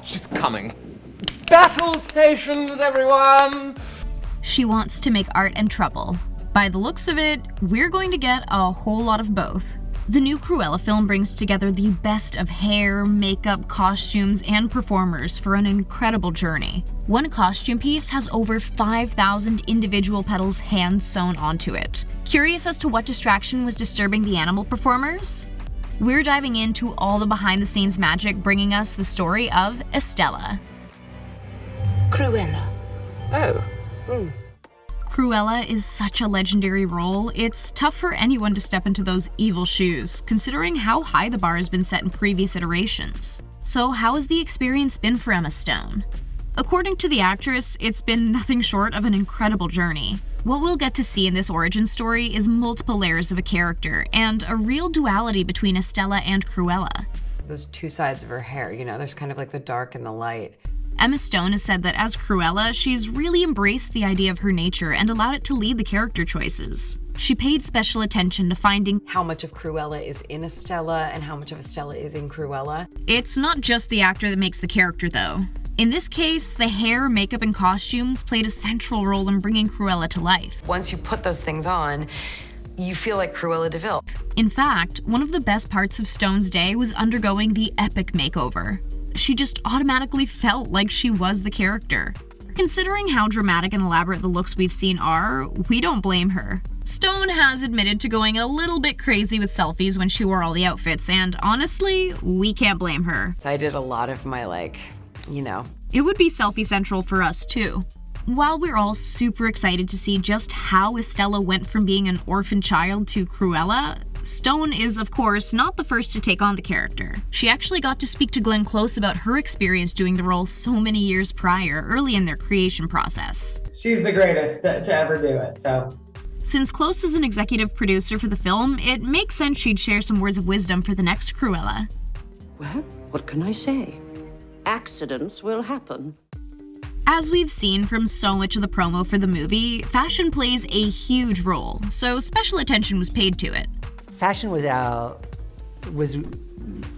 She's coming. Battle stations, everyone! She wants to make art and trouble. By the looks of it, we're going to get a whole lot of both. The new Cruella film brings together the best of hair, makeup, costumes, and performers for an incredible journey. One costume piece has over 5,000 individual petals hand-sewn onto it. Curious as to what distraction was disturbing the animal performers? We're diving into all the behind-the-scenes magic, bringing us the story of Estella. Cruella. Oh. Cruella is such a legendary role, it's tough for anyone to step into those evil shoes, considering how high the bar has been set in previous iterations. So how has the experience been for Emma Stone? According to the actress, it's been nothing short of an incredible journey. What we'll get to see in this origin story is multiple layers of a character, and a real duality between Estella and Cruella. Those two sides of her hair, you know, there's kind of like the dark and the light. Emma Stone has said that as Cruella, she's really embraced the idea of her nature and allowed it to lead the character choices. She paid special attention to finding how much of Cruella is in Estella and how much of Estella is in Cruella. It's not just the actor that makes the character, though. In this case, the hair, makeup, and costumes played a central role in bringing Cruella to life. Once you put those things on, you feel like Cruella De Vil. In fact, one of the best parts of Stone's day was undergoing the epic makeover. She just automatically felt like she was the character. Considering how dramatic and elaborate the looks we've seen are, we don't blame her. Stone has admitted to going a little bit crazy with selfies when she wore all the outfits, and honestly, we can't blame her. So I did a lot of my, It would be selfie central for us too. While we're all super excited to see just how Estella went from being an orphan child to Cruella, Stone is, of course, not the first to take on the character. She actually got to speak to Glenn Close about her experience doing the role so many years prior, early in their creation process. She's the greatest to ever do it, so. Since Close is an executive producer for the film, it makes sense she'd share some words of wisdom for the next Cruella. Well, what can I say? Accidents will happen. As we've seen from so much of the promo for the movie, fashion plays a huge role, so special attention was paid to it. Fashion was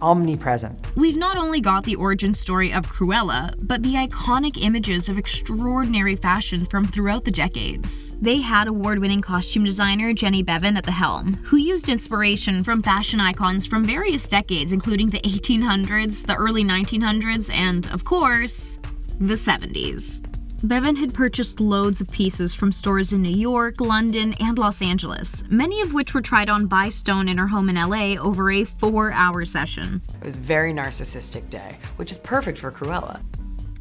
omnipresent. We've not only got the origin story of Cruella, but the iconic images of extraordinary fashion from throughout the decades. They had award-winning costume designer Jenny Beavan at the helm, who used inspiration from fashion icons from various decades, including the 1800s, the early 1900s, and, of course, the 70s. Beavan had purchased loads of pieces from stores in New York, London, and Los Angeles, many of which were tried on by Stone in her home in LA over a 4-hour session. It was a very narcissistic day, which is perfect for Cruella.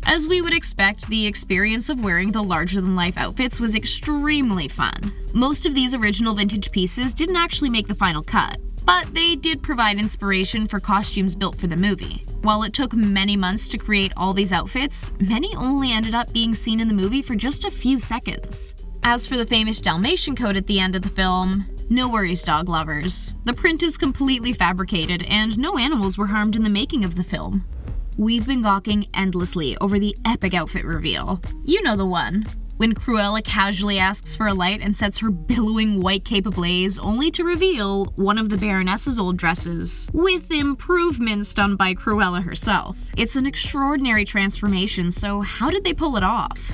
As we would expect, the experience of wearing the larger-than-life outfits was extremely fun. Most of these original vintage pieces didn't actually make the final cut, but they did provide inspiration for costumes built for the movie. While it took many months to create all these outfits, many only ended up being seen in the movie for just a few seconds. As for the famous Dalmatian coat at the end of the film, no worries, dog lovers. The print is completely fabricated, and no animals were harmed in the making of the film. We've been gawking endlessly over the epic outfit reveal. You know the one. When Cruella casually asks for a light and sets her billowing white cape ablaze, only to reveal one of the Baroness's old dresses, with improvements done by Cruella herself. It's an extraordinary transformation, so how did they pull it off?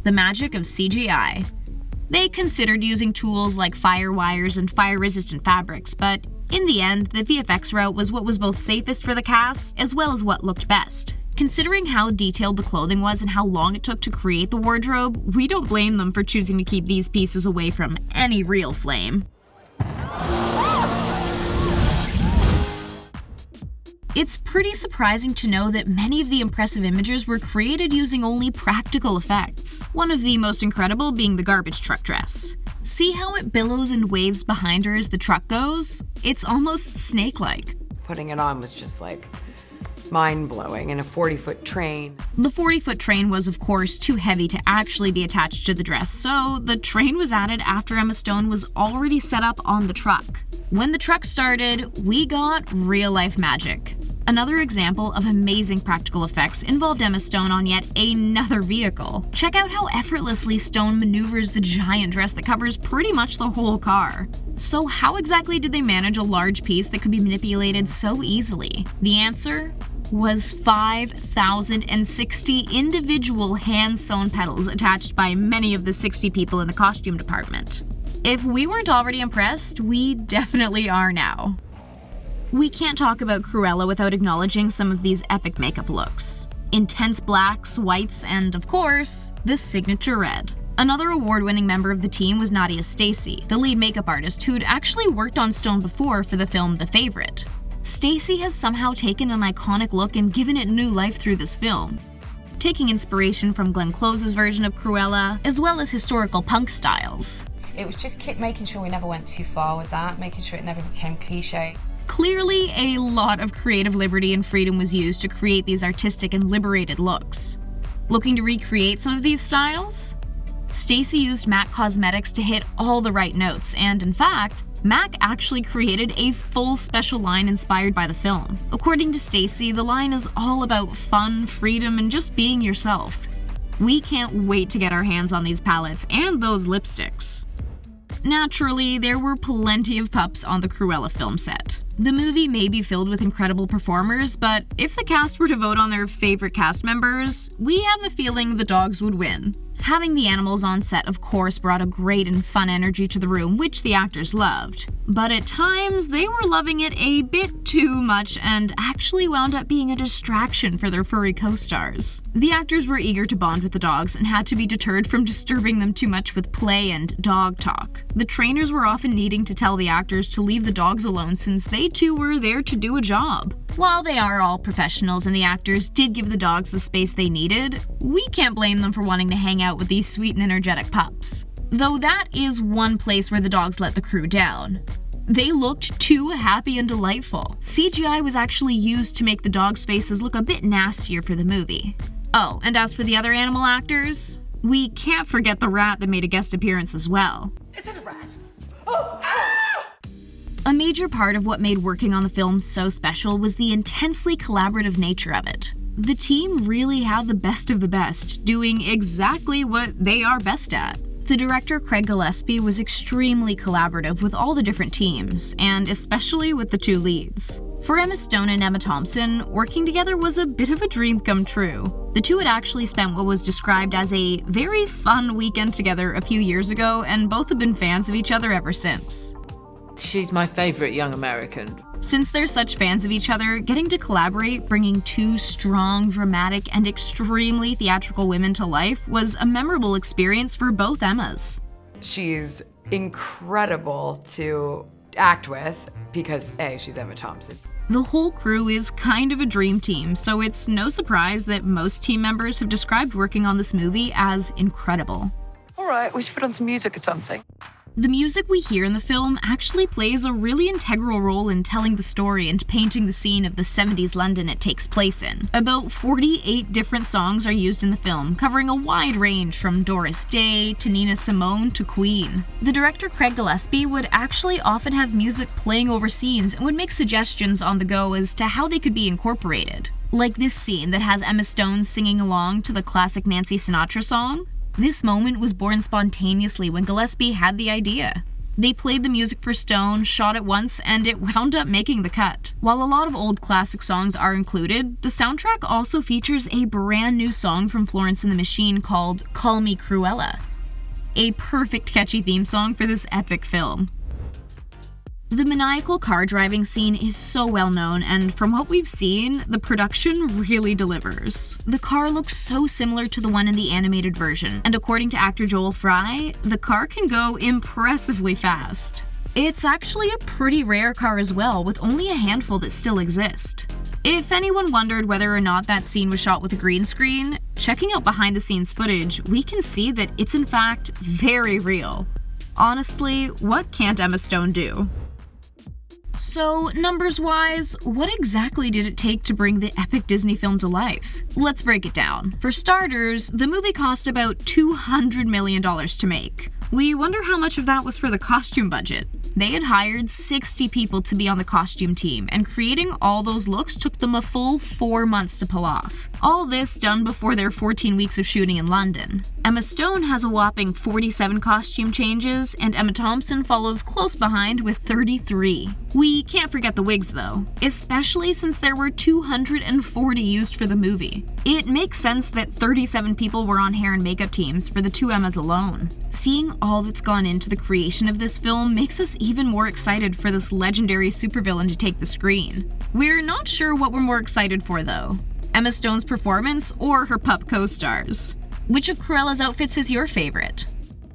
The magic of CGI. They considered using tools like fire wires and fire-resistant fabrics, but in the end, the VFX route was what was both safest for the cast, as well as what looked best. Considering how detailed the clothing was and how long it took to create the wardrobe, we don't blame them for choosing to keep these pieces away from any real flame. It's pretty surprising to know that many of the impressive images were created using only practical effects, one of the most incredible being the garbage truck dress. See how it billows and waves behind her as the truck goes? It's almost snake-like. Putting it on was just mind-blowing, and a 40-foot train. The 40-foot train was, of course, too heavy to actually be attached to the dress, so the train was added after Emma Stone was already set up on the truck. When the truck started, we got real-life magic. Another example of amazing practical effects involved Emma Stone on yet another vehicle. Check out how effortlessly Stone maneuvers the giant dress that covers pretty much the whole car. So how exactly did they manage a large piece that could be manipulated so easily? The answer? was 5,060 individual hand-sewn petals attached by many of the 60 people in the costume department. If we weren't already impressed, we definitely are now. We can't talk about Cruella without acknowledging some of these epic makeup looks. Intense blacks, whites, and of course, the signature red. Another award-winning member of the team was Nadia Stacy, the lead makeup artist who'd actually worked on Stone before for the film The Favorite. Stacy has somehow taken an iconic look and given it new life through this film, taking inspiration from Glenn Close's version of Cruella, as well as historical punk styles. It was just making sure we never went too far with that, making sure it never became cliche. Clearly, a lot of creative liberty and freedom was used to create these artistic and liberated looks. Looking to recreate some of these styles? Stacy used MAC Cosmetics to hit all the right notes, and in fact, MAC actually created a full special line inspired by the film. According to Stacy, the line is all about fun, freedom, and just being yourself. We can't wait to get our hands on these palettes and those lipsticks. Naturally, there were plenty of pups on the Cruella film set. The movie may be filled with incredible performers, but if the cast were to vote on their favorite cast members, we have the feeling the dogs would win. Having the animals on set, of course, brought a great and fun energy to the room, which the actors loved. But at times, they were loving it a bit too much and actually wound up being a distraction for their furry co-stars. The actors were eager to bond with the dogs and had to be deterred from disturbing them too much with play and dog talk. The trainers were often needing to tell the actors to leave the dogs alone since they too were there to do a job. While they are all professionals and the actors did give the dogs the space they needed, we can't blame them for wanting to hang out with these sweet and energetic pups. Though that is one place where the dogs let the crew down. They looked too happy and delightful. CGI was actually used to make the dogs' faces look a bit nastier for the movie. Oh, and as for the other animal actors, we can't forget the rat that made a guest appearance as well. Is it a rat? Oh, ah! A major part of what made working on the film so special was the intensely collaborative nature of it. The team really had the best of the best, doing exactly what they are best at. The director, Craig Gillespie, was extremely collaborative with all the different teams, and especially with the two leads. For Emma Stone and Emma Thompson, working together was a bit of a dream come true. The two had actually spent what was described as a very fun weekend together a few years ago, and both have been fans of each other ever since. She's my favorite young American. Since they're such fans of each other, getting to collaborate, bringing two strong, dramatic, and extremely theatrical women to life was a memorable experience for both Emmas. She's incredible to act with because, A, she's Emma Thompson. The whole crew is kind of a dream team, so it's no surprise that most team members have described working on this movie as incredible. All right, we should put on some music or something. The music we hear in the film actually plays a really integral role in telling the story and painting the scene of the 70s London it takes place in. About 48 different songs are used in the film, covering a wide range from Doris Day to Nina Simone to Queen. The director Craig Gillespie would actually often have music playing over scenes and would make suggestions on the go as to how they could be incorporated. Like this scene that has Emma Stone singing along to the classic Nancy Sinatra song. This moment was born spontaneously when Gillespie had the idea. They played the music for Stone, shot it once, and it wound up making the cut. While a lot of old classic songs are included, the soundtrack also features a brand new song from Florence and the Machine called Call Me Cruella. A perfect catchy theme song for this epic film. The maniacal car driving scene is so well known, and from what we've seen, the production really delivers. The car looks so similar to the one in the animated version, and according to actor Joel Fry, the car can go impressively fast. It's actually a pretty rare car as well, with only a handful that still exist. If anyone wondered whether or not that scene was shot with a green screen, checking out behind the scenes footage, we can see that it's in fact very real. Honestly, what can't Emma Stone do? So, numbers-wise, what exactly did it take to bring the epic Disney film to life? Let's break it down. For starters, the movie cost about $200 million to make. We wonder how much of that was for the costume budget. They had hired 60 people to be on the costume team, and creating all those looks took them a full 4 months to pull off. All this done before their 14 weeks of shooting in London. Emma Stone has a whopping 47 costume changes, and Emma Thompson follows close behind with 33. We can't forget the wigs though, especially since there were 240 used for the movie. It makes sense that 37 people were on hair and makeup teams for the two Emmas alone. Seeing all that's gone into the creation of this film makes us even more excited for this legendary supervillain to take the screen. We're not sure what we're more excited for though, Emma Stone's performance or her pup co-stars. Which of Cruella's outfits is your favorite?